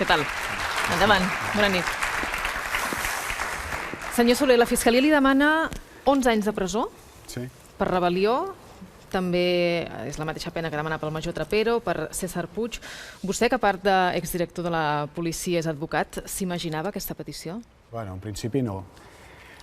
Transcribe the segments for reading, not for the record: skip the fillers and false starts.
Què tal? Endavant. Bona nit. Senyor Soler, la Fiscalia li demana 11 anys de presó per rebel·lió. També és la mateixa pena que demana pel major Trapero, per César Puig. Vostè, que a part d'exdirector de la policia és advocat, s'imaginava aquesta petició? Bueno, en principi no.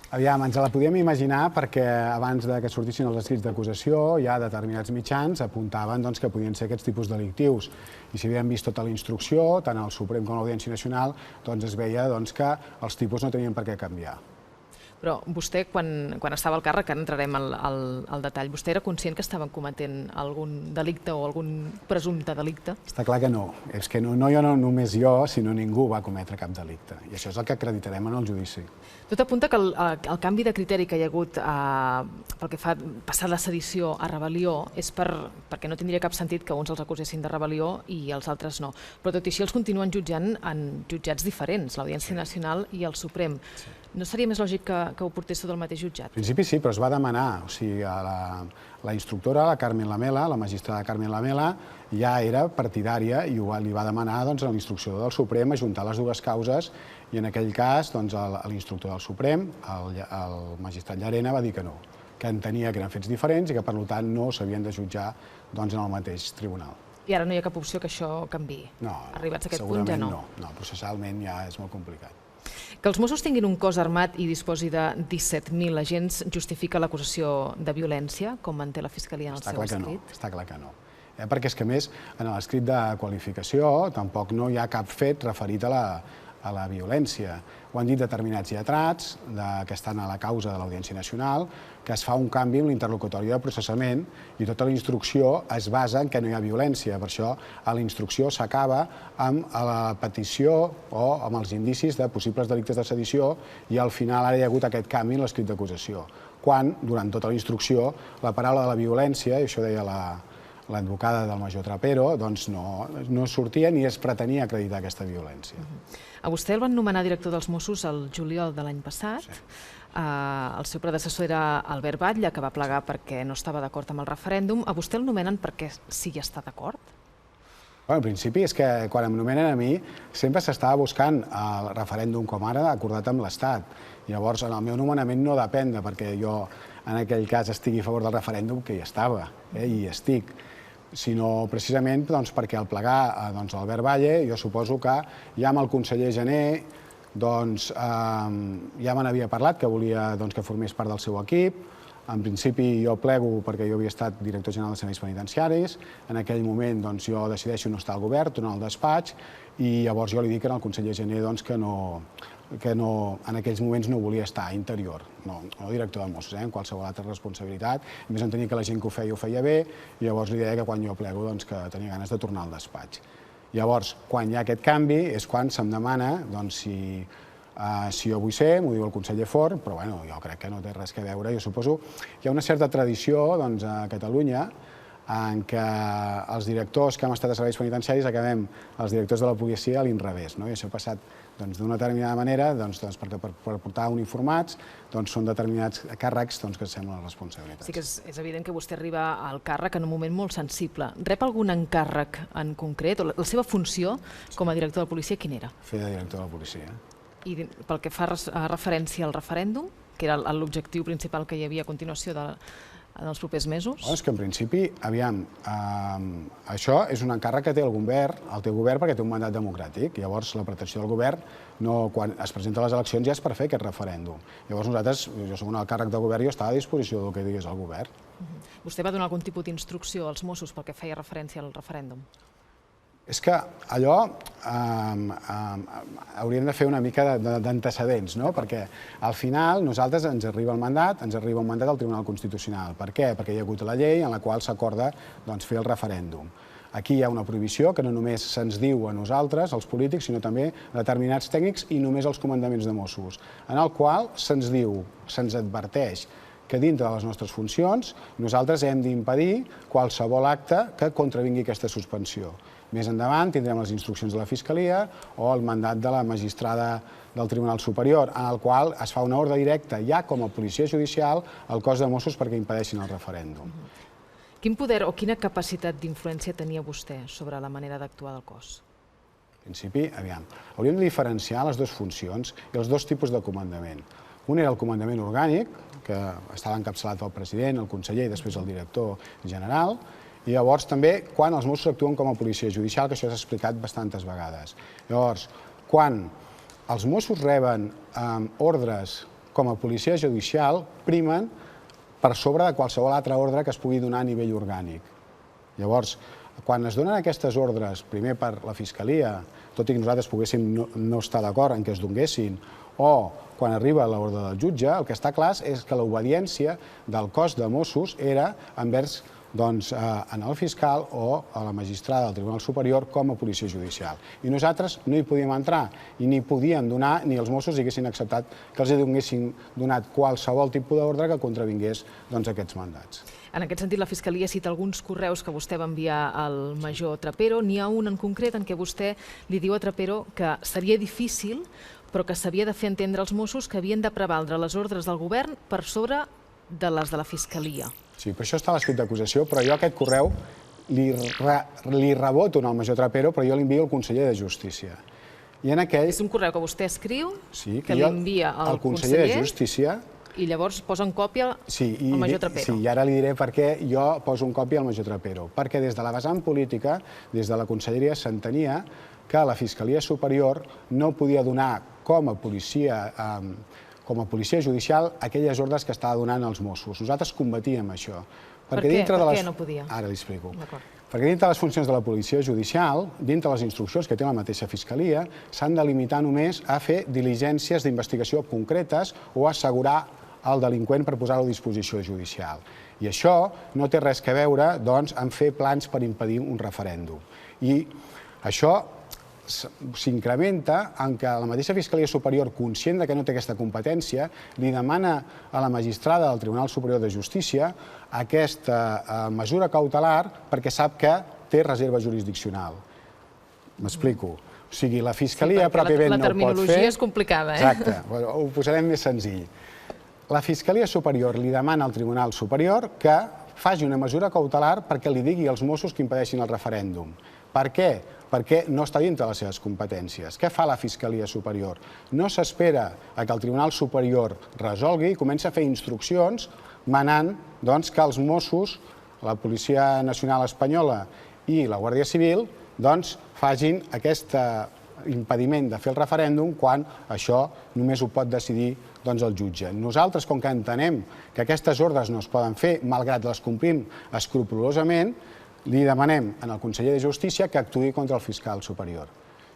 Aviam, ens la podíem imaginar perquè abans que sortissin els escrits d'acusació ja determinats mitjans apuntaven que podien ser aquests tipus delictius. I si havíem vist tota la instrucció, tant al Suprem com a l'Audiència Nacional, es veia que els tipus no tenien per què canviar. Però vostè, quan estava al càrrec, ara entrarem al detall, vostè era conscient que estaven cometent algun delicte o algun presumpte delicte? Està clar que no. És que no només jo, sinó ningú va cometre cap delicte. I això és el que acreditarem en el judici. Tot apunta que el canvi de criteri que hi ha hagut pel que fa passar de sedició a rebel·lió és perquè no tindria cap sentit que uns els acusessin de rebel·lió i els altres no. Però tot i així els continuen jutjant en jutjats diferents, l'Audiència Nacional i el Suprem. No seria més lògic que ho portés tot el mateix jutjat? En principi sí, però es va demanar. O sigui, la instructora, la Carmen Lamela, la magistrada Carmen Lamela, ja era partidària i li va demanar a l'instrucció del Suprem ajuntar les dues causes i en aquell cas l'instructor del Suprem, el magistrat Llarena, va dir que no, que entenia que eren fets diferents i que per tant no s'havien de jutjar en el mateix tribunal. I ara no hi ha cap opció que això canviï? No, arribats a aquest punt ja no? No, processalment ja és molt complicat. Que els Mossos tinguin un cos armat i disposi de 17.000 agents justifica l'acusació de violència, com manté la Fiscalia en el seu escrit? Està clar que no. Perquè és que, a més, en l'escrit de qualificació tampoc no hi ha cap fet referit a la violència. Ho han dit determinats lletrats que estan a la causa de l'Audiència Nacional, que es fa un canvi en l'interlocutori de processament i tota la instrucció es basa en que no hi ha violència. Per això la instrucció s'acaba amb la petició o amb els indicis de possibles delictes de sedició i al final ara hi ha hagut aquest canvi en l'escrit d'acusació. Quan, durant tota la instrucció, la paraula de la violència, i això deia l'advocada del major Trapero, no sortia ni es pretenia acreditar aquesta violència. A vostè el van nomenar director dels Mossos el juliol de l'any passat. El seu predecessor era Albert Batlle, que va plegar perquè no estava d'acord amb el referèndum. A vostè el nomenen perquè sí hi està d'acord? En principi és que quan em nomenen a mi sempre s'estava buscant el referèndum com ara acordat amb l'Estat. Llavors, en el meu nomenament no depèn de perquè jo en aquell cas estigui a favor del referèndum, que hi estava i hi estic, sinó precisament perquè al plegar Albert Batlle, jo suposo que ja amb el conseller Jané ja me n'havia parlat, que volia que formés part del seu equip. En principi jo plego perquè jo havia estat director general de serveis penitenciaris, en aquell moment jo decideixo no estar al govern, tornar al despatx, i llavors jo li dic al conseller Jané que en aquells moments no volia estar a Interior, no director de Mossos, en qualsevol altra responsabilitat. A més, entenia que la gent que ho feia bé, i llavors li deia que quan jo plego que tenia ganes de tornar al despatx. Llavors, quan hi ha aquest canvi, és quan se'm demana si jo vull ser, m'ho diu el conseller Fort, però jo crec que no té res a veure. Jo suposo que hi ha una certa tradició a Catalunya en què els directors que hem estat a serveis penitenciaris acabem els directors de la policia a l'inrevés. I això ha passat d'una determinada manera perquè per portar uniformats són determinats càrrecs que semblen responsabilitats. Sí que és evident que vostè arriba al càrrec en un moment molt sensible. Rep algun encàrrec en concret? La seva funció com a director de policia quina era? Fer de director de la policia. I pel que fa referència al referèndum, que era l'objectiu principal que hi havia a continuació en els propers mesos? És que en principi, aviam, això és un encàrrec que té el govern perquè té un mandat democràtic. Llavors, la pretensió del govern, quan es presenta a les eleccions, ja és per fer aquest referèndum. Llavors, nosaltres, jo soc un alt càrrec de govern i jo estava a disposició del que digués el govern. Vostè va donar algun tipus d'instrucció als Mossos pel que feia referència al referèndum? És que allò hauríem de fer una mica d'antecedents, perquè al final nosaltres ens arriba un mandat al Tribunal Constitucional. Per què? Perquè hi ha hagut la llei en la qual s'acorda fer el referèndum. Aquí hi ha una prohibició que no només se'ns diu a nosaltres, els polítics, sinó també a determinats tècnics i només als comandaments de Mossos, en el qual se'ns diu, se'ns adverteix que dintre de les nostres funcions nosaltres hem d'impedir qualsevol acte que contravingui aquesta suspensió. Més endavant tindrem les instruccions de la Fiscalia o el mandat de la magistrada del Tribunal Superior, en el qual es fa una ordre directa ja com a policia judicial al cos de Mossos perquè impedeixin el referèndum. Quin poder o quina capacitat d'influència tenia vostè sobre la manera d'actuar del cos? principi, aviam, hauríem de diferenciar les dues funcions i els dos tipus de comandament. Un era el comandament orgànic, que estava encapçalat pel president, el conseller i després el director general, i llavors també quan els Mossos actuen com a policia judicial, que això s'ha explicat bastantes vegades. Llavors, quan els Mossos reben ordres com a policia judicial, primen per sobre de qualsevol altra ordre que es pugui donar a nivell orgànic. Llavors, quan es donen aquestes ordres, primer per la Fiscalia, tot i que nosaltres poguéssim no estar d'acord en què es donguessin, o quan arriba l'ordre del jutge, el que està clar és que l'obediència del cos de Mossos era envers en el fiscal o a la magistrada del Tribunal Superior com a policia judicial. I nosaltres no hi podíem entrar i ni podíem donar, ni els Mossos haguessin acceptat que els haguessin donat qualsevol tipus d'ordre que contravingués aquests mandats. En aquest sentit, la Fiscalia cita alguns correus que vostè va enviar al major Trapero. N'hi ha un en concret en què vostè li diu a Trapero que seria difícil, però que s'havia de fer entendre als Mossos que havien de prevaldre les ordres del govern per sobre de les de la Fiscalia. Sí, per això està l'escrit d'acusació, però jo aquest correu li reboto al major Trapero, però jo l'envio al conseller de Justícia. És un correu que vostè escriu, que l'envia al conseller de Justícia, i llavors posa en còpia al major Trapero. Sí, i ara li diré per què jo poso en còpia al major Trapero. Perquè des de la vessant política, des de la conselleria, s'entenia que la Fiscalia Superior no podia donar com a policia judicial aquelles ordres que estava donant als Mossos. Nosaltres combatíem això. Per què no podia? Ara l'hi explico. Perquè dintre de les funcions de la policia judicial, dintre de les instruccions que té la mateixa Fiscalia, s'han de limitar només a fer diligències d'investigació concretes o assegurar el delinqüent per posar-lo a disposició judicial. I això no té res a veure en fer plans per impedir un referèndum. I això s'incrementa en què la mateixa Fiscalia Superior, conscient que no té aquesta competència, li demana a la magistrada del Tribunal Superior de Justícia aquesta mesura cautelar perquè sap que té reserva jurisdiccional. M'explico. O sigui, la Fiscalia pròpiament no ho pot fer... La terminologia és complicada, eh? Exacte. Ho posarem més senzill. La Fiscalia Superior li demana al Tribunal Superior que faci una mesura cautelar perquè li digui als Mossos que impedeixin el referèndum. Per què? Perquè no està dintre de les seves competències. Què fa la Fiscalia Superior? No s'espera que el Tribunal Superior resolgui i comença a fer instruccions manant que els Mossos, la Policia Nacional Espanyola i la Guàrdia Civil facin aquest impediment de fer el referèndum quan això només ho pot decidir el jutge. Nosaltres, com que entenem que aquestes ordres no es poden fer, malgrat les complim escrupolosament, li demanem al conseller de Justícia que actuï contra el fiscal superior.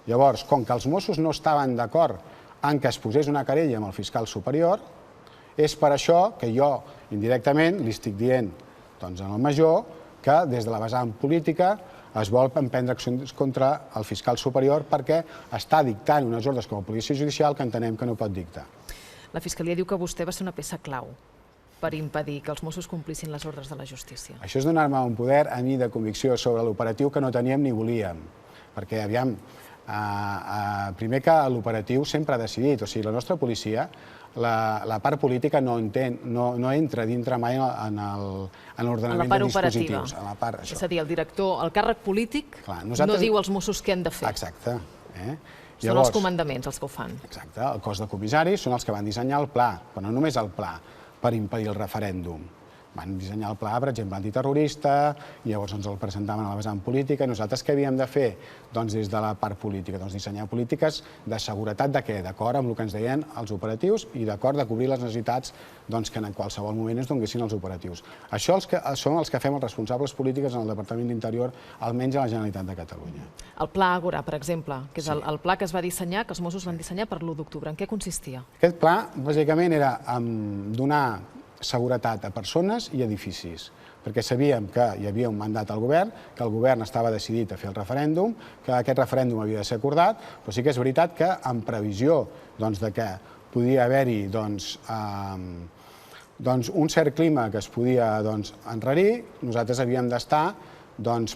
Llavors, com que els Mossos no estaven d'acord en que es posés una querella amb el fiscal superior, és per això que jo, indirectament, li estic dient al major que des de la vessant política es vol emprendre accions contra el fiscal superior perquè està dictant unes ordres com a policia judicial que entenem que no pot dictar. La Fiscalia diu que vostè va ser una peça clau per impedir que els Mossos complissin les ordres de la justícia. Això és donar-me un poder a mi de convicció sobre l'operatiu que no teníem ni volíem. Perquè, aviam, primer que l'operatiu sempre ha decidit, o sigui, la nostra policia, la part política no entra dintre mai en l'ordenament de dispositius. En la part operativa. És a dir, el director, el càrrec polític no diu als Mossos què han de fer. Exacte. Són els comandaments els que ho fan. Exacte. El cos de comissaris són els que van dissenyar el pla, però no només el pla per impedir el referèndum. Van dissenyar el pla, per exemple, antiterrorista, i llavors el presentaven a la vessant política. Nosaltres què havíem de fer des de la part política? Dissenyar polítiques de seguretat de què? D'acord amb el que ens deien els operatius i d'acord de cobrir les necessitats que en qualsevol moment ens donguessin els operatius. Això són els que fem els responsables polítics en el Departament d'Interior, almenys a la Generalitat de Catalunya. El Pla Àgora, per exemple, que és el pla que es va dissenyar, que els Mossos van dissenyar per l'1 d'octubre. En què consistia? Aquest pla, bàsicament, era donar seguretat a persones i edificis, perquè sabíem que hi havia un mandat al govern, que el govern estava decidit a fer el referèndum, que aquest referèndum havia de ser acordat, però sí que és veritat que en previsió de que podia haver-hi un cert clima que es podia enrarir, nosaltres havíem d'estar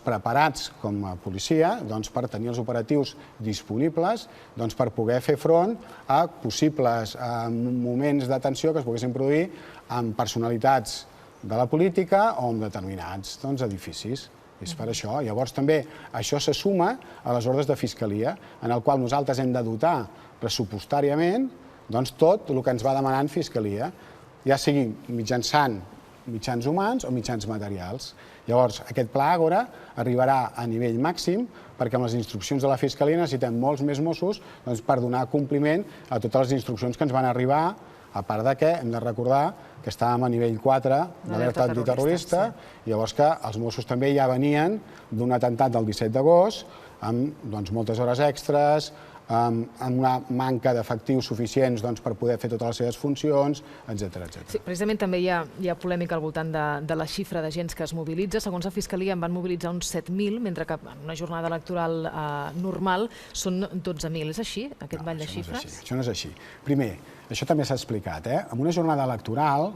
preparats com a policia per tenir els operatius disponibles per poder fer front a possibles moments de tensió que es poguessin produir amb personalitats de la política o amb determinats edificis. És per això. Llavors també això se suma a les ordres de fiscalia, en el qual nosaltres hem de dotar pressupostàriament tot el que ens va demanant fiscalia, ja sigui mitjançant mitjans humans o mitjans materials. Llavors, aquest pla Àgora arribarà a nivell màxim perquè amb les instruccions de la Fiscalia necessitem molts més Mossos per donar compliment a totes les instruccions que ens van arribar, a part de que hem de recordar que estàvem a nivell 4 d'alerta antiterrorista, i llavors que els Mossos també ja venien d'un atemptat del 17 d'agost amb moltes hores extres, amb una manca d'efectius suficients per poder fer totes les seves funcions, etc. Sí, precisament també hi ha polèmica al voltant de la xifra de gent que es mobilitza. Segons la Fiscalia en van mobilitzar uns 7.000, mentre que en una jornada electoral normal són 12.000. És així, aquest ball de xifres? Això no és així. Primer, això també s'ha explicat. En una jornada electoral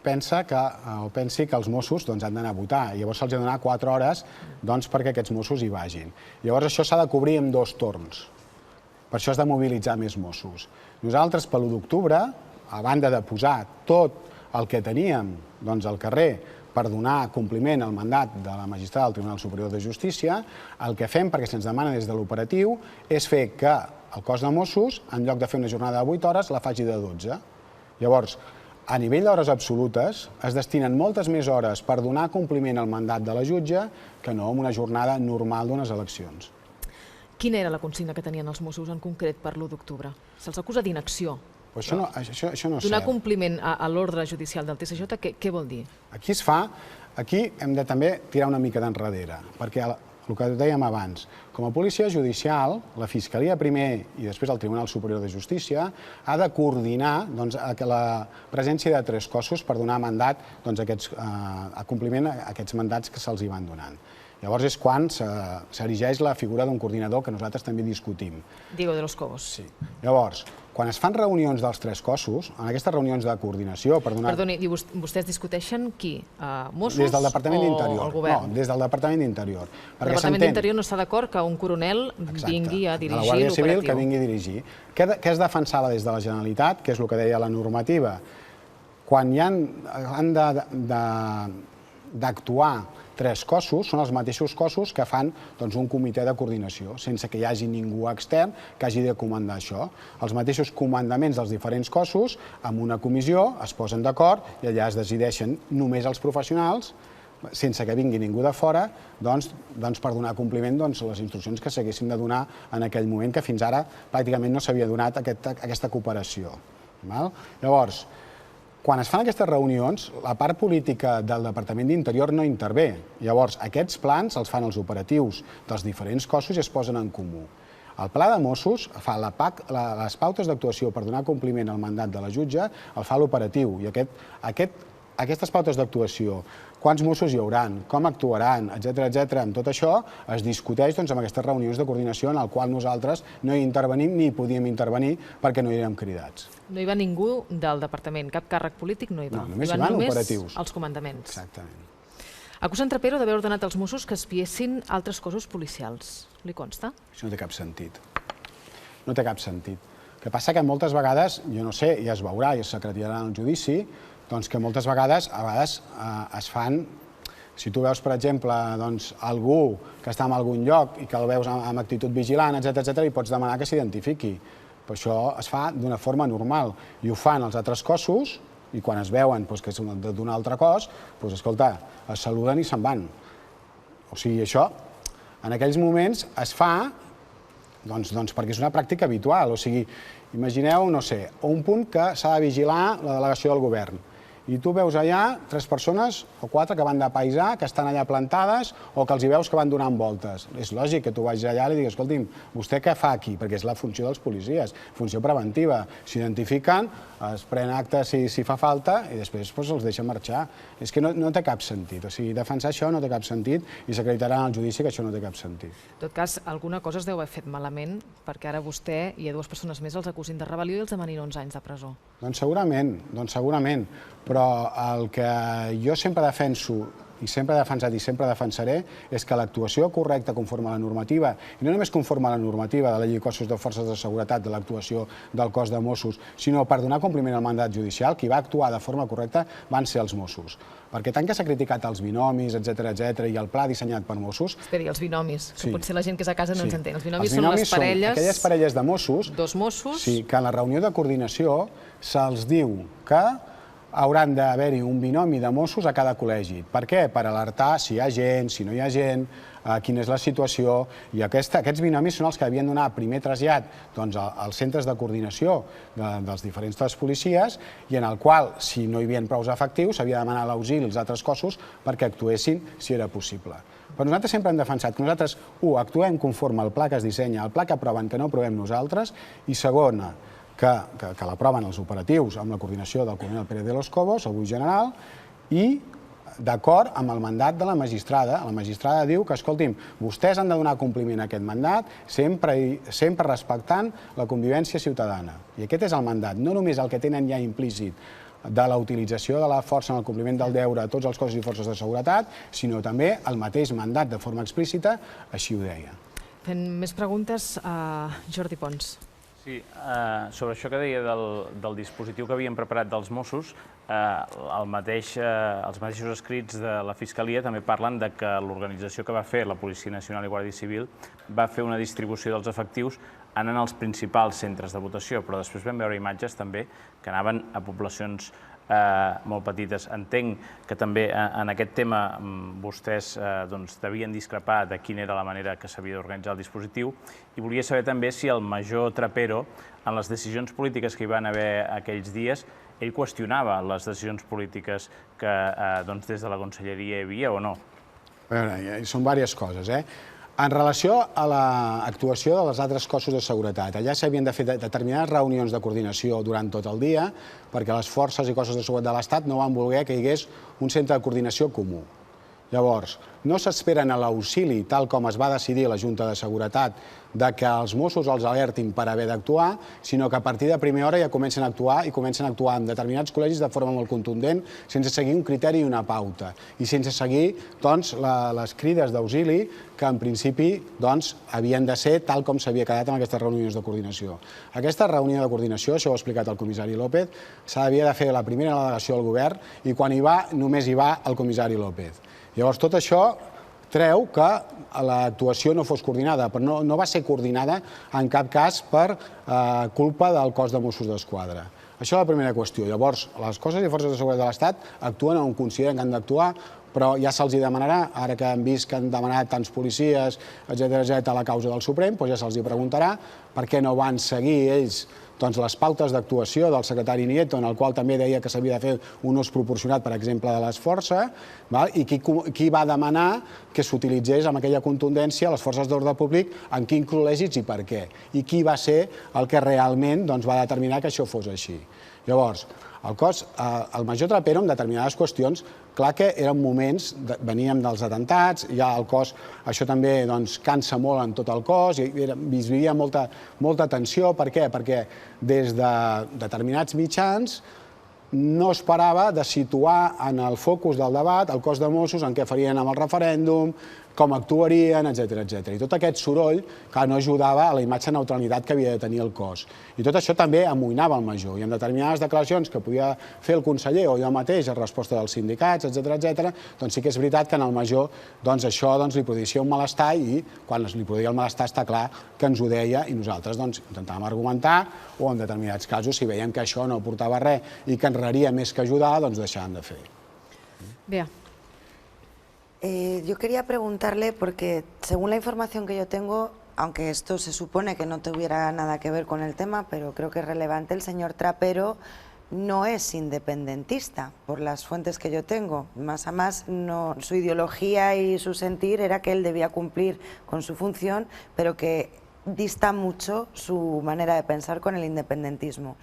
pensi que els Mossos han d'anar a votar. Llavors se'ls ha de donar 4 hores perquè aquests Mossos hi vagin. Llavors això s'ha de cobrir en 2 torns. Per això has de mobilitzar més Mossos. Nosaltres, per l'1 d'octubre, a banda de posar tot el que teníem al carrer per donar compliment al mandat de la magistrada del Tribunal Superior de Justícia, el que fem, perquè se'ns demana des de l'operatiu, és fer que el cos de Mossos, en lloc de fer una jornada de 8 hores, la faci de 12. Llavors, a nivell d'hores absolutes, es destinen moltes més hores per donar compliment al mandat de la jutge que no en una jornada normal d'unes eleccions. Quina era la consigna que tenien els Mossos en concret per l'1 d'octubre? Se'ls acusa d'inacció. Això no és cert. Donar compliment a l'ordre judicial del TSJ, què vol dir? Aquí hem de també tirar una mica d'enrere, perquè el que dèiem abans, com a policia judicial, la Fiscalia primer i després el Tribunal Superior de Justícia ha de coordinar la presència de 3 cossos per donar mandat a compliment a aquests mandats que se'ls van donant. Llavors és quan s'erigeix la figura d'un coordinador que nosaltres també discutim. Diego de los Cobos. Sí. Llavors, quan es fan reunions dels 3 cossos, en aquestes reunions de coordinació per donar... Perdoni, vostès discuteixen qui? Mossos des del Departament d'Interior. O el govern? No, des del Departament d'Interior. El Departament d'Interior no està d'acord que un coronel vingui a dirigir l'operatiu. La Guàrdia Civil que vingui a dirigir. Què es defensava des de la Generalitat, que és el que deia la normativa? Quan han d'actuar 3 cossos, són els mateixos cossos que fan un comitè de coordinació, sense que hi hagi ningú extern que hagi de comandar això. Els mateixos comandaments dels diferents cossos, amb una comissió, es posen d'acord i allà es decideixen només els professionals, sense que vingui ningú de fora, per donar compliment a les instruccions que s'haguessin de donar en aquell moment, que fins ara pràcticament no s'havia donat aquesta cooperació. Llavors, quan es fan aquestes reunions, la part política del Departament d'Interior no intervé. Llavors, aquests plans els fan els operatius dels diferents cossos i es posen en comú. El pla de Mossos fa les pautes d'actuació per donar compliment al mandat de la jutge, el fa l'operatiu. I aquestes pautes d'actuació, quants Mossos hi hauran, com actuaran, etc., amb tot això es discuteix amb aquestes reunions de coordinació en les quals nosaltres no hi intervenim ni hi podíem intervenir perquè no hi érem cridats. No hi va ningú del departament, cap càrrec polític no hi va. No, només hi van operatius. Els comandaments. Exactament. Acusen Trapero d'haver ordenat als Mossos que espiessin altres cossos policials. Li consta? Això no té cap sentit. No té cap sentit. El que passa que moltes vegades, jo no sé, i es veurà i es secretarà en el judici, que moltes vegades es fan, si tu veus, per exemple, algú que està en algun lloc i que el veus amb actitud vigilant, etc., li pots demanar que s'identifiqui. Però això es fa d'una forma normal i ho fan els altres cossos i quan es veuen que són d'un altre cos, escolta, es saluden i se'n van. O sigui, això en aquells moments es fa perquè és una pràctica habitual. O sigui, imagineu, no sé, un punt que s'ha de vigilar la delegació del govern. I tu veus allà 3 persones o 4 que van de paisà, que estan allà plantades o que els hi veus que van donant voltes. És lògic que tu vagis allà i li diguis, escolti'm, vostè què fa aquí? Perquè és la funció dels policies, funció preventiva. S'identifiquen, es pren acte si fa falta i després els deixen marxar. És que no té cap sentit. O sigui, defensar això no té cap sentit i s'acreditarà en el judici que això no té cap sentit. En tot cas, alguna cosa es deu haver fet malament perquè ara vostè i 2 persones més els acusin de rebel·lió i els demanin 11 anys de presó. Doncs segurament, però el que jo sempre defenso i sempre he defensat i sempre defensaré, és que l'actuació correcta conforme a la normativa, i no només conforme a la normativa de la llei de cossos de forces de seguretat, de l'actuació del cos de Mossos, sinó per donar compliment al mandat judicial, qui va actuar de forma correcta van ser els Mossos. Perquè tant que s'ha criticat els binomis, etc i el pla dissenyat per Mossos... Esperi, els binomis, que potser la gent que és a casa no ens entén. Els binomis són les parelles... aquelles parelles de Mossos... Dos Mossos... Sí, que en la reunió de coordinació se'ls diu que hauran d'haver-hi un binomi de Mossos a cada col·legi. Per què? Per alertar si hi ha gent, si no hi ha gent, quina és la situació, i aquests binomis són els que havien donar primer trasllat als centres de coordinació dels diferents policies, i en el qual, si no hi havia prou efectius, s'havia de demanar l'auxili als altres cossos perquè actuessin si era possible. Però nosaltres sempre hem defensat que nosaltres, actuem conforme al pla que es dissenya, el pla que aproven, que no aprovem nosaltres, i segona, que l'aproven els operatius amb la coordinació del coronel Pérez de los Cobos, avui general, i d'acord amb el mandat de la magistrada. La magistrada diu que, escolti'm, vostès han de donar compliment a aquest mandat sempre respectant la convivència ciutadana. I aquest és el mandat, no només el que tenen ja implícit de la utilització de la força en el compliment del deure a tots els cossos i forces de seguretat, sinó també el mateix mandat de forma explícita, així ho deia. Fent més preguntes, Jordi Pons. Sí, sobre això que deia del dispositiu que havíem preparat dels Mossos, els mateixos escrits de la Fiscalia també parlen de que l'organització que va fer la Policia Nacional i Guàrdia Civil va fer una distribució dels efectius anant als principals centres de votació, però després vam veure imatges també que anaven a poblacions molt petites. Entenc que també en aquest tema vostès devien discrepar de quina era la manera que s'havia d'organitzar el dispositiu, i volia saber també si el major Trapero, en les decisions polítiques que hi van haver aquells dies, ell qüestionava les decisions polítiques que des de la Conselleria hi havia o no. A veure, són diverses coses, En relació a l'actuació dels altres cossos de seguretat, allà s'havien de fer determinades reunions de coordinació durant tot el dia perquè les forces i cossos de seguretat de l'Estat no van voler que hi hagués un centre de coordinació comú. Llavors, no s'esperen a l'auxili, tal com es va decidir a la Junta de Seguretat, de que els Mossos els alertin per haver d'actuar, sinó que a partir de primera hora ja comencen a actuar i comencen a actuar en determinats col·legis de forma molt contundent, sense seguir un criteri i una pauta, i sense seguir les crides d'auxili que en principi havien de ser tal com s'havia quedat en aquestes reunions de coordinació. Aquesta reunió de coordinació, això ho ha explicat el comissari López, s'havia de fer la primera delegació del govern i quan hi va només hi va el comissari López. Llavors, tot això treu que l'actuació no fos coordinada, però no va ser coordinada en cap cas per culpa del cos de Mossos d'Esquadra. Això és la primera qüestió. Llavors, les cossos i forces de seguretat de l'Estat actuen on consideren que han d'actuar, però ja se'ls demanarà, ara que han vist que han demanat tants policies, etc., a la causa del Suprem, doncs ja se'ls preguntarà per què no van seguir ells les pautes d'actuació del secretari Nieto, en el qual també deia que s'havia de fer un ús proporcionat, per exemple, de les forces, i qui va demanar que s'utilitzés amb aquella contundència les forces d'ordre públic, en quins col·legis i per què, i qui va ser el que realment va determinar que això fos així. Llavors, el major Trapero, en determinades qüestions, clar que eren moments, veníem dels atentats, ja el cos, això també cansa molt en tot el cos, i es vivia molta tensió. Per què? Perquè des de determinats mitjans no es parava de situar en el focus del debat el cos de Mossos, en què farien amb el referèndum, com actuarien, etc. I tot aquest soroll que no ajudava a la imatge de neutralitat que havia de tenir el cos. I tot això també amoïnava el major. I en determinades declaracions que podia fer el conseller o jo mateix a resposta dels sindicats, etc., doncs sí que és veritat que en el major això li produïa un malestar, i quan li produïa el malestar està clar que ens ho deia, i nosaltres intentàvem argumentar, o en determinats casos, si veiem que això no portava res i que ens reria més que ajudar, doncs deixàvem de fer. Bea. Yo quería preguntarle, porque según la información que yo tengo, aunque esto se supone que no tuviera nada que ver con el tema, pero creo que es relevante, el señor Trapero no es independentista, por las fuentes que yo tengo. Más a más, su ideología y su sentir era que él debía cumplir con su función, pero que dista mucho su manera de pensar con el independentismo.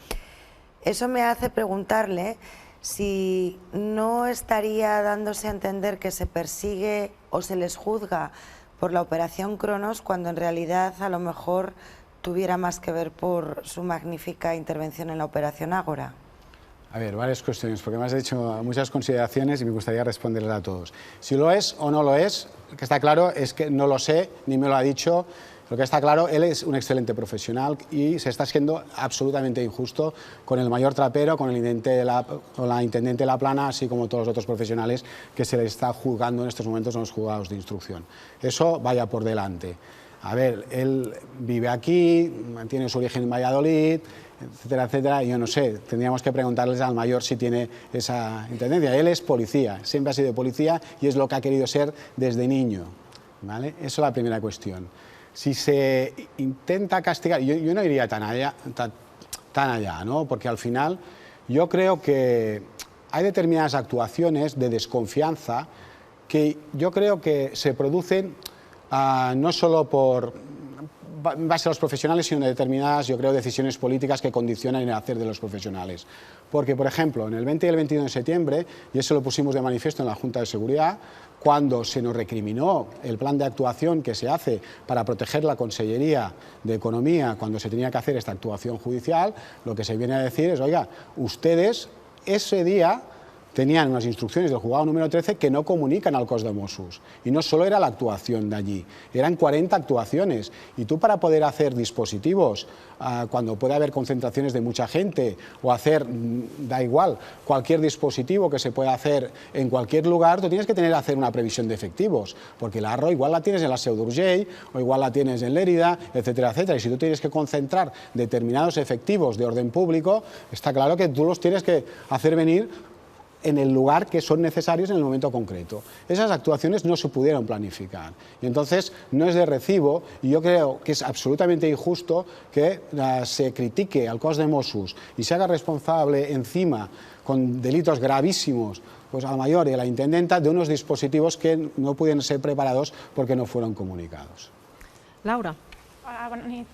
Eso me hace preguntarle si no estaría dándose a entender que se persigue o se les juzga por la operación Cronos, cuando en realidad a lo mejor tuviera más que ver por su magnífica intervención en la operación Ágora. A ver, varias cuestiones, porque me has hecho muchas consideraciones y me gustaría responderles a todos. Si lo es o no lo es, lo que está claro es que no lo sé, ni me lo ha dicho. Lo que está claro, él es un excelente profesional y se está siendo absolutamente injusto con el mayor trapero, con la intendente de La Plana, así como todos los otros profesionales que se les está juzgando en estos momentos en los juzgados de instrucción. Eso vaya por delante. A ver, él vive aquí, mantiene su origen en Valladolid, etcétera, etcétera. Yo no sé, tendríamos que preguntarles al mayor si tiene esa intendencia. Él es policía, siempre ha sido policía y es lo que ha querido ser desde niño, ¿vale? Eso es la primera cuestión. Si se intenta castigar, yo no iría tan allá, ¿no? Porque al final yo creo que hay determinadas actuaciones de desconfianza que yo creo que se producen no solo en base a los profesionales, sino de determinadas, yo creo, decisiones políticas que condicionan el hacer de los profesionales. Porque, por ejemplo, en el 20 y el 21 de septiembre, y eso lo pusimos de manifiesto en la Junta de Seguridad, cuando se nos recriminó el plan de actuación que se hace para proteger la Consellería de Economía cuando se tenía que hacer esta actuación judicial, lo que se viene a decir es, oiga, ustedes ese día tenían unas instrucciones del juzgado número 13 que no comunican al cos de Mossos. Y no solo era la actuación de allí, eran 40 actuaciones. Y tú, para poder hacer dispositivos cuando puede haber concentraciones de mucha gente o hacer, da igual, cualquier dispositivo que se pueda hacer en cualquier lugar, tú tienes que hacer una previsión de efectivos, porque la ARRO igual la tienes en la Seu d'Urgell o igual la tienes en Lérida, etcétera, etcétera. Y si tú tienes que concentrar determinados efectivos de orden público, está claro que tú los tienes que hacer venir en el lugar que son necesarios en el momento concreto. Esas actuaciones no se pudieron planificar. Y entonces no es de recibo, y yo creo que es absolutamente injusto que se critique al cos de Mossos y se haga responsable encima, con delitos gravísimos, pues al mayor y a la intendenta, de unos dispositivos que no pudieron ser preparados porque no fueron comunicados. Laura. Bona nit.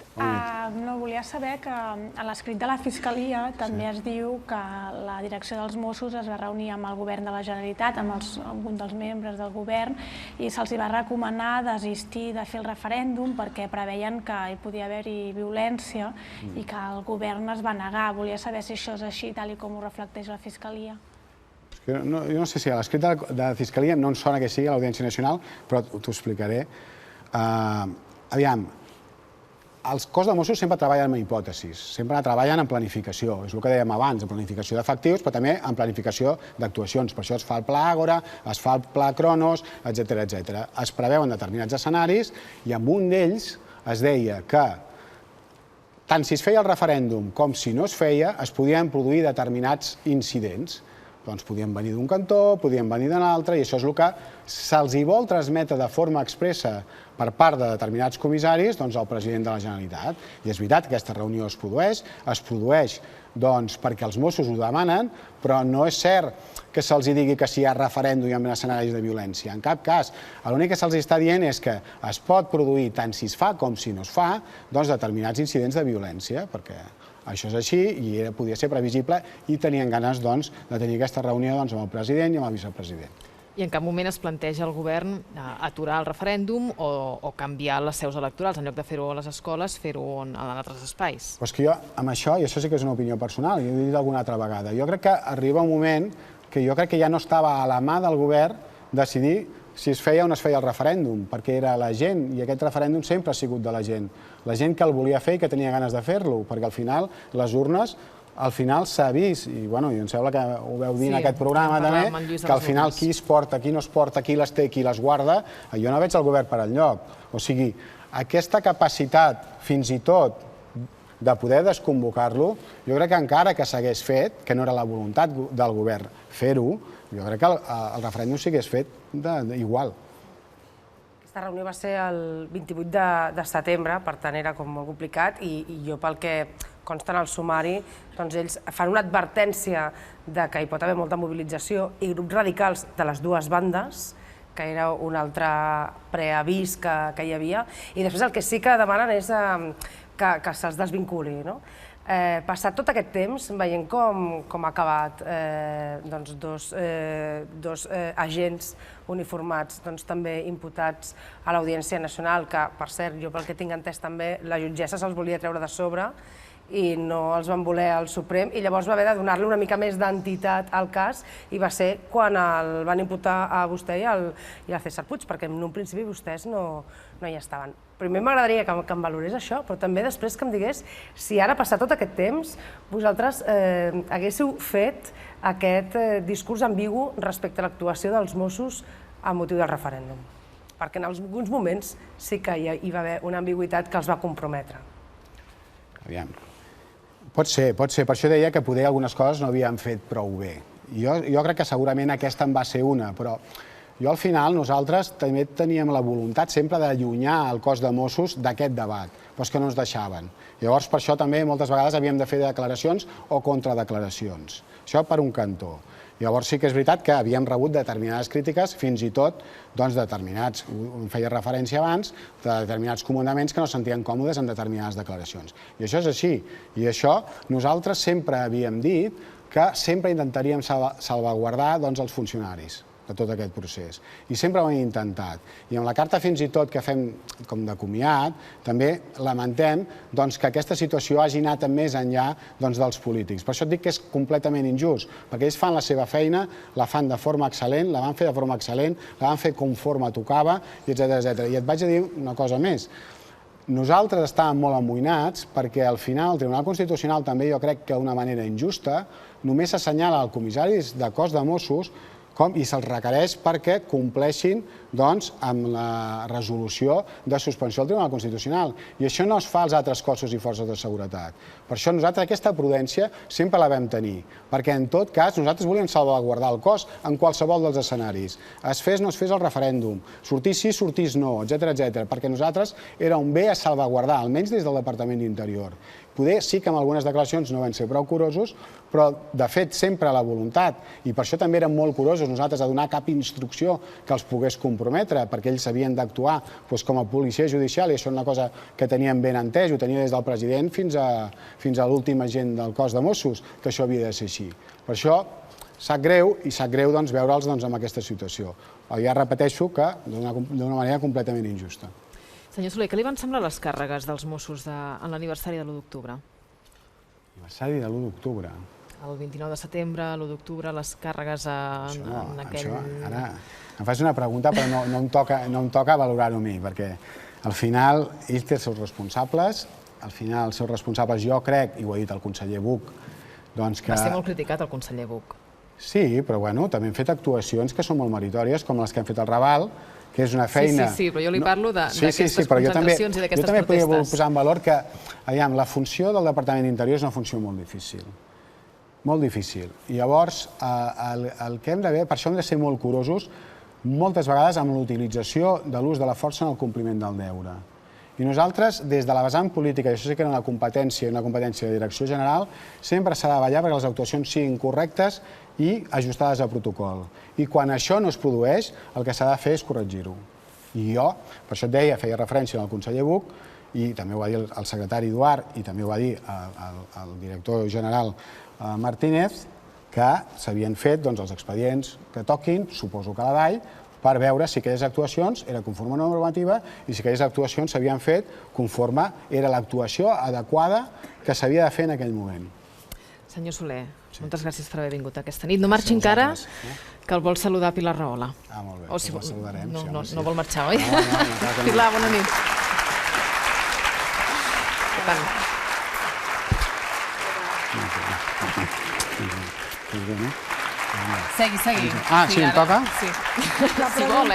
No, volia saber que a l'escrit de la Fiscalia també es diu que la direcció dels Mossos es va reunir amb el govern de la Generalitat, amb algun dels membres del govern, i se'ls va recomanar desistir de fer el referèndum perquè preveien que hi podia haver-hi violència i que el govern es va negar. Volia saber si això és així, tal com ho reflecteix la Fiscalia. Jo no sé si a l'escrit de la Fiscalia no em sona que sigui a l'Audiència Nacional, però t'ho explicaré. Aviam, els cos de Mossos sempre treballen amb hipòtesis, sempre treballen en planificació, és el que dèiem abans, en planificació d'efectius, però també en planificació d'actuacions. Per això es fa el pla Àgora, es fa el pla Cronos, etcètera, etcètera. Es preveuen determinats escenaris i en un d'ells es deia que tant si es feia el referèndum com si no es feia, es podien produir determinats incidents. Doncs podien venir d'un cantó, podien venir de l'altre, i això és el que se'ls vol transmetre de forma expressa per part de determinats comissaris al president de la Generalitat. I és veritat que aquesta reunió es produeix perquè els Mossos ho demanen, però no és cert que se'ls digui que si hi ha referèndum i hi ha escenaris de violència. En cap cas. L'únic que se'ls està dient és que es pot produir, tant si es fa com si no es fa, determinats incidents de violència, perquè això és així i podia ser previsible i tenien ganes de tenir aquesta reunió amb el president i amb el vicepresident. I en cap moment es planteja el govern aturar el referèndum o canviar les seus electorals, en lloc de fer-ho a les escoles, fer-ho en altres espais? Però és que jo, amb això, i això sí que és una opinió personal, i ho he dit alguna altra vegada, jo crec que arriba un moment que jo crec que ja no estava a la mà del govern decidir si es feia o no es feia el referèndum, perquè era la gent, i aquest referèndum sempre ha sigut de la gent que el volia fer i que tenia ganes de fer-lo, perquè al final les urnes, al final s'ha vist, i em sembla que ho veu dir en aquest programa també, que al final qui es porta, qui no es porta, qui les té, qui les guarda, jo no veig el govern per enlloc. O sigui, aquesta capacitat, fins i tot, de poder desconvocar-lo, jo crec que encara que s'hagués fet, que no era la voluntat del govern fer-ho, jo crec que el referèndum s'hagués fet igual. Aquesta reunió va ser el 28 de setembre, per tant era com molt complicat, i jo pel que consta en el sumari, doncs ells fan una advertència que hi pot haver molta mobilització i grups radicals de les dues bandes, que era un altre preavís que hi havia, i després el que sí que demanen és que se'ls desvinculi. Passat tot aquest temps, veient com ha acabat dos agents uniformats també imputats a l'Audiència Nacional, que, per cert, jo pel que tinc entès també, la jutgessa se'ls volia treure de sobre i no els van voler al Suprem, i llavors va haver de donar-li una mica més d'entitat al cas, i va ser quan el van imputar a vostè i al César Puig, perquè en un principi vostès no hi estaven. Primer m'agradaria que em valorés això, però també després que em digués si ara, passat tot aquest temps, vosaltres haguéssiu fet aquest discurs ambigu respecte a l'actuació dels Mossos amb motiu del referèndum. Perquè en alguns moments sí que hi va haver una ambigüitat que els va comprometre. Aviam. Pot ser. Per això deia que poder algunes coses no havien fet prou bé. Jo crec que segurament aquesta en va ser una, però jo al final nosaltres també teníem la voluntat sempre d'allunyar el cos de Mossos d'aquest debat, però és que no ens deixaven. Llavors per això també moltes vegades havíem de fer declaracions o contradeclaracions. Això per un cantó. Llavors sí que és veritat que havíem rebut determinades crítiques, fins i tot determinats, em feia referència abans, de determinats comandaments que no se sentien còmodes en determinades declaracions. I això és així. I això nosaltres sempre havíem dit que sempre intentaríem salvaguardar els funcionaris de tot aquest procés. I sempre ho hem intentat. I amb la carta fins i tot que fem com de comiat, també lamentem que aquesta situació hagi anat més enllà dels polítics. Per això et dic que és completament injust, perquè ells fan la seva feina, la fan de forma excel·lent, la van fer de forma excel·lent, la van fer conforme tocava, etc. I et vaig a dir una cosa més. Nosaltres estàvem molt amoïnats perquè al final el Tribunal Constitucional també jo crec que d'una manera injusta només assenyala al comissari de cos de Mossos i se'ls requereix perquè compleixin amb la resolució de suspensió del Tribunal Constitucional. I això no es fa als altres cossos i forces de seguretat. Per això nosaltres aquesta prudència sempre la vam tenir, perquè en tot cas nosaltres volíem salvaguardar el cos en qualsevol dels escenaris. Es fes o no es fes el referèndum, sortís sí, sortís no, etc. perquè nosaltres era un bé a salvaguardar, almenys des del Departament d'Interior. Poder sí que amb algunes declaracions no van ser prou curosos, però de fet sempre la voluntat, i per això també érem molt curosos nosaltres a donar cap instrucció que els pogués comprometre, perquè ells havien d'actuar com a policia judicial, i això és una cosa que teníem ben entès, ho tenia des del president fins a l'últim agent del cos de Mossos, que això havia de ser així. Per això sap greu, i sap greu veure'ls en aquesta situació. Ja repeteixo que d'una manera completament injusta. Senyor Soler, què li van semblar les càrregues dels Mossos en l'aniversari de l'1 d'octubre? L'aniversari de l'1 d'octubre? El 29 de setembre, l'1 d'octubre, les càrregues en aquell... Ara em fas una pregunta, però no em toca valorar-ho a mi, perquè al final ell té els seus responsables, jo crec, i ho ha dit el conseller Buch, que... Va ser molt criticat el conseller Buch. Sí, però també hem fet actuacions que són molt meritòries, com les que hem fet al Raval, que és una feina... Sí, però jo li parlo d'aquestes concentracions i d'aquestes protestes. Jo també podria posar en valor que la funció del Departament d'Interior és una funció molt difícil. Molt difícil. I llavors, el que hem de fer, per això hem de ser molt curosos, moltes vegades amb l'utilització de l'ús de la força en el compliment del deure. I nosaltres, des de la vessant política, i això sí que era una competència de direcció general, sempre s'ha de vetllar perquè les actuacions siguin correctes i ajustades a protocol. I quan això no es produeix, el que s'ha de fer és corregir-ho. I jo, per això et deia, feia referència al conseller Buch, i també ho va dir el secretari Eduard, i també ho va dir el director general Martínez, que s'havien fet els expedients que toquin, suposo que a la DAI, per veure si aquelles actuacions eren conforme a la normativa i si aquelles actuacions s'havien fet conforme era l'actuació adequada que s'havia de fer en aquell moment. Senyor Soler, moltes gràcies per haver vingut aquesta nit. No marxi encara, que el vol saludar Pilar Rahola. Ah, molt bé, el saludarem. No vol marxar, oi? Pilar, bona nit. Segui. Ah, sí, em toca? Sí. Si vol,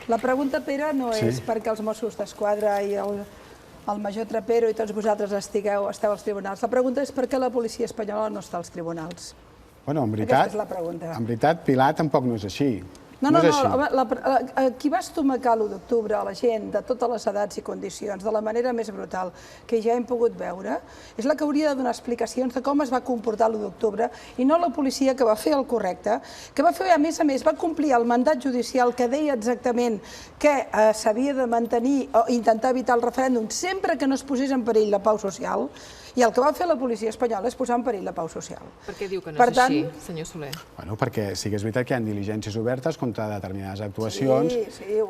La pregunta, Pere, no és perquè els Mossos d'Esquadra i el major Trapero i tots vosaltres esteu als tribunals. La pregunta és per què la policia espanyola no està als tribunals. Bueno, en veritat, Pilar, tampoc no és així. No, qui va estomacar l'1 d'octubre a la gent de totes les edats i condicions, de la manera més brutal que ja hem pogut veure, és la que hauria de donar explicacions de com es va comportar l'1 d'octubre i no la policia que va fer el correcte, que va fer, a més, va complir el mandat judicial que deia exactament que s'havia de mantenir o intentar evitar el referèndum sempre que no es posés en perill la pau social I el que va fer la policia espanyola és posar en perill la pau social. Per què diu que no és així, senyor Soler? Bueno, perquè sí que és veritat que hi ha diligències obertes contra determinades actuacions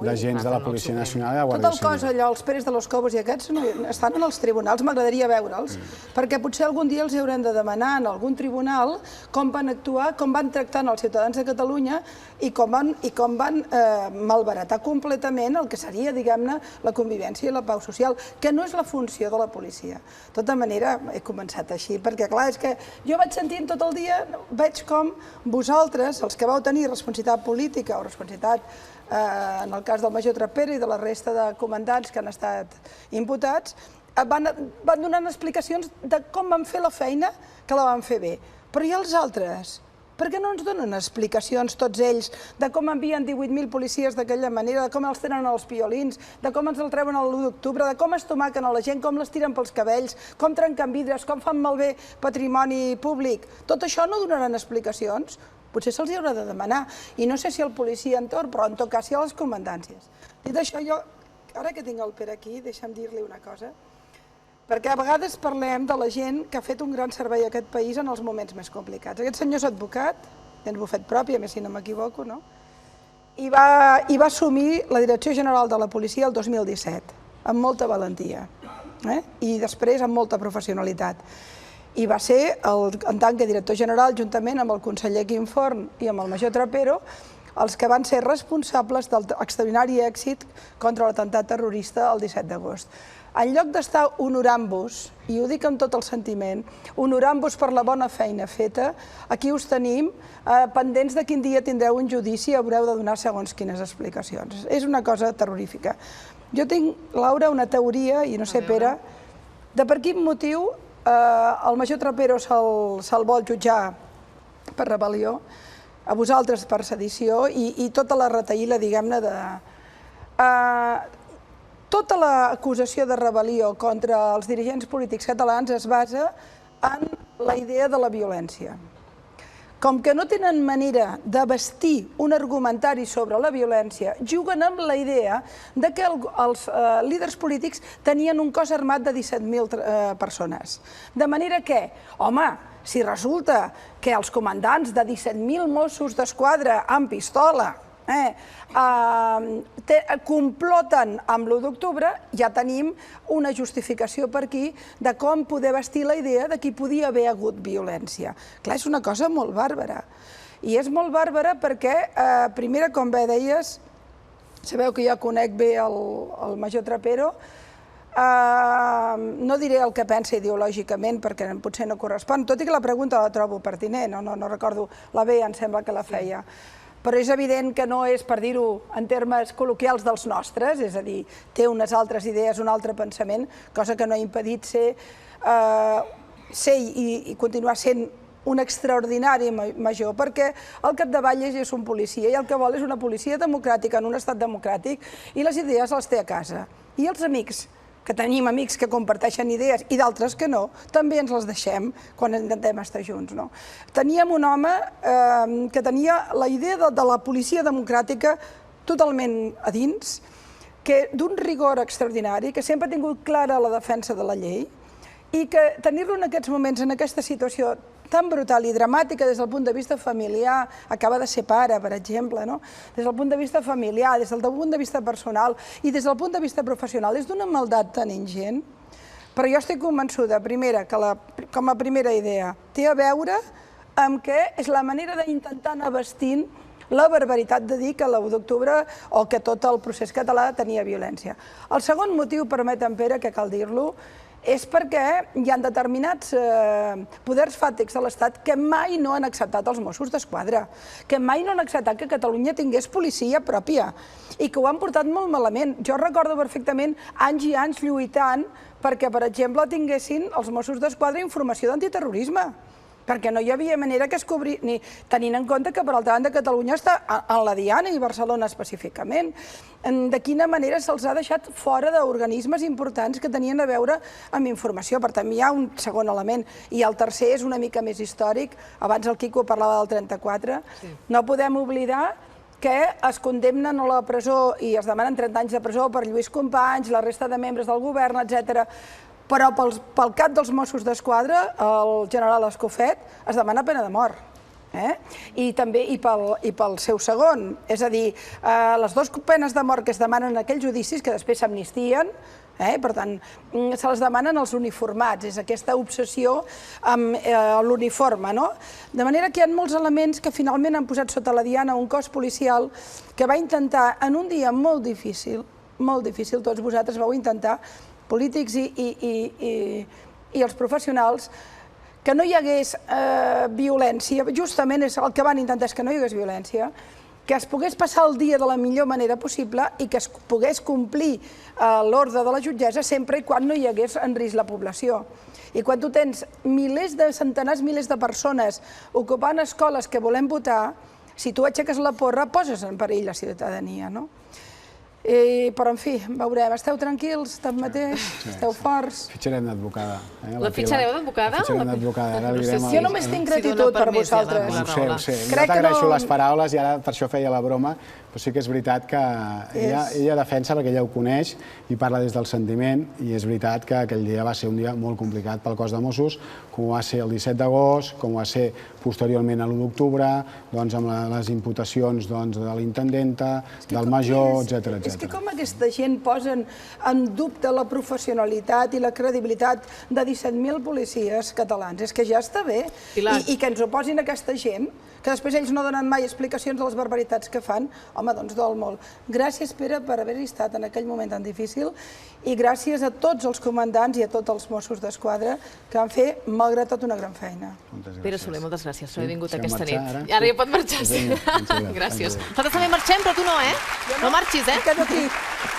d'agents de la Policia Nacional i de la Guàrdia Civil. Tot el cos allò, els Pérez de los Cobos i aquests estan en els tribunals, m'agradaria veure'ls, perquè potser algun dia els haurem de demanar en algun tribunal com van actuar, com van tractar els ciutadans de Catalunya i com van malbaratar completament el que seria, diguem-ne, la convivència i la pau social, que no és la funció de la policia. De tota manera, he començat així, perquè clar, és que jo vaig sentint tot el dia, veig com vosaltres, els que vau tenir responsabilitat política o responsabilitat en el cas del major Trapero i de la resta de comandants que han estat imputats, van donant explicacions de com van fer la feina, que la van fer bé. Però i els altres? Per què no ens donen explicacions, tots ells, de com envien 18.000 policies d'aquella manera, de com els tenen els piolins, de com ens el treuen l'1 d'octubre, de com es tomaquen a la gent, com les tiren pels cabells, com trenquen vidres, com fan malbé patrimoni públic? Tot això no donaran explicacions? Potser se'ls haurà de demanar. I no sé si el policia en torn, però en tot cas sí a les comandàncies. Dit això, jo, ara que tinc el Pere aquí, deixa'm dir-li una cosa, perquè a vegades parlem de la gent que ha fet un gran servei a aquest país en els moments més complicats. Aquest senyor és advocat, tens bufet propi, a més si no m'equivoco, no? I va assumir la Direcció General de la Policia el 2017, amb molta valentia, i després amb molta professionalitat. I va ser, en tant que director general, juntament amb el conseller Quim Forn i amb el major Trapero, els que van ser responsables de l'extraordinari èxit contra l'atemptat terrorista el 17 d'agost. En lloc d'estar honorant-vos, i ho dic amb tot el sentiment, honorant-vos per la bona feina feta, aquí us tenim pendents de quin dia tindreu un judici i haureu de donar segons quines explicacions. És una cosa terrorífica. Jo tinc, Laura, una teoria, i no sé, Pere, de per quin motiu el major Trapero se'l vol jutjar per rebel·lió, a vosaltres per sedició i tota la retahïla, diguem-ne, de... Tota l'acusació de rebel·lió contra els dirigents polítics catalans es basa en la idea de la violència. Com que no tenen manera de vestir un argumentari sobre la violència, juguen amb la idea que els líders polítics tenien un cos armat de 17.000 persones. De manera que, home, si resulta que els comandants de 17.000 Mossos d'Esquadra amb pistola comploten amb l'1 d'octubre, ja tenim una justificació per aquí de com poder vestir la idea de que hi podia haver hagut violència. Clar, és una cosa molt bàrbara. I és molt bàrbara perquè, primera, com bé deies, sabeu que jo conec bé el major Trapero, no diré el que pensa ideològicament perquè potser no correspon, tot i que la pregunta la trobo pertinent, no recordo, la Bea em sembla que la feia. Però és evident que no és, per dir-ho en termes col·loquials, dels nostres, és a dir, té unes altres idees, un altre pensament, cosa que no ha impedit ser i continuar sent un extraordinari major, perquè al capdavall és un policia i el que vol és una policia democràtica en un estat democràtic i les idees les té a casa. I els amics, que tenim amics que comparteixen idees i d'altres que no, també ens les deixem quan intentem estar junts. Teníem un home que tenia la idea de la policia democràtica totalment a dins, d'un rigor extraordinari, que sempre ha tingut clara la defensa de la llei i que tenir-lo en aquests moments, en aquesta situació tan brutal i dramàtica des del punt de vista familiar, acaba de ser pare, per exemple, des del punt de vista familiar, des del punt de vista personal i des del punt de vista professional, és d'una maldat tan ingent, però jo estic convençuda, primera, que com a primera idea, té a veure amb que és la manera d'intentar anar vestint la barbaritat de dir que l'1 d'octubre o que tot el procés català tenia violència. El segon motiu, permetem, Pere, que cal dir-lo, és perquè hi ha determinats poders fàctics de l'Estat que mai no han acceptat els Mossos d'Esquadra, que mai no han acceptat que Catalunya tingués policia pròpia i que ho han portat molt malament. Jo recordo perfectament anys i anys lluitant perquè, per exemple, tinguessin els Mossos d'Esquadra informació d'antiterrorisme, perquè no hi havia manera que es cobri, ni tenint en compte que per altra banda Catalunya està en la diana i Barcelona específicament. De quina manera se'ls ha deixat fora d'organismes importants que tenien a veure amb informació. Per tant, hi ha un segon element. I el tercer és una mica més històric. Abans el Quico parlava del 34. No podem oblidar que es condemnen a la presó i es demanen 30 anys de presó per Lluís Companys, la resta de membres del govern, etc., Però pel cap dels Mossos d'Esquadra, el general Escofet, es demana pena de mort. I pel seu segon, és a dir, les dues penes de mort que es demanen en aquells judicis, que després s'amnistien, per tant, se les demanen als uniformats, és aquesta obsessió amb l'uniforme, no? De manera que hi ha molts elements que finalment han posat sota la diana un cos policial que va intentar, en un dia molt difícil, tots vosaltres vau intentar, polítics i els professionals, que no hi hagués violència, justament el que van intentar és que no hi hagués violència, que es pogués passar el dia de la millor manera possible i que es pogués complir l'ordre de la jutgessa sempre i quan no hi hagués en risc la població. I quan tu tens centenars, milers de persones ocupant escoles que volem votar, si tu aixeques la porra, poses en perill la ciutadania, no? Però, en fi, veurem. Esteu tranquils, tanmateix? Esteu forts? Fitxarem d'advocada. La fitxareu d'advocada? Fitxarem d'advocada. Jo només tinc gratitud per vosaltres. Ho sé. Jo t'agraeixo les paraules i ara per això feia la broma, però sí que és veritat que ella defensa perquè ella ho coneix i parla des del sentiment, i és veritat que aquell dia va ser un dia molt complicat pel cos de Mossos, com ho va ser el 17 d'agost, com ho va ser posteriorment a l'1 d'octubre, amb les imputacions de l'intendenta, del major, etc. És que com aquesta gent posen en dubte la professionalitat i la credibilitat de 17.000 policies catalans? És que ja està bé. I que ens oposin aquesta gent, que després ells no donen mai explicacions de les barbaritats que fan, home, doncs dol molt. Gràcies, Pere, per haver-hi estat en aquell moment tan difícil i gràcies a tots els comandants i a tots els Mossos d'Esquadra que van fer, malgrat tot, una gran feina. Pere Soler, moltes gràcies per haver vingut aquesta nit. Ara ja pot marxar, sí. Gràcies. Nosaltres també marxem, però tu no, eh? No marxis, eh? Queda't aquí.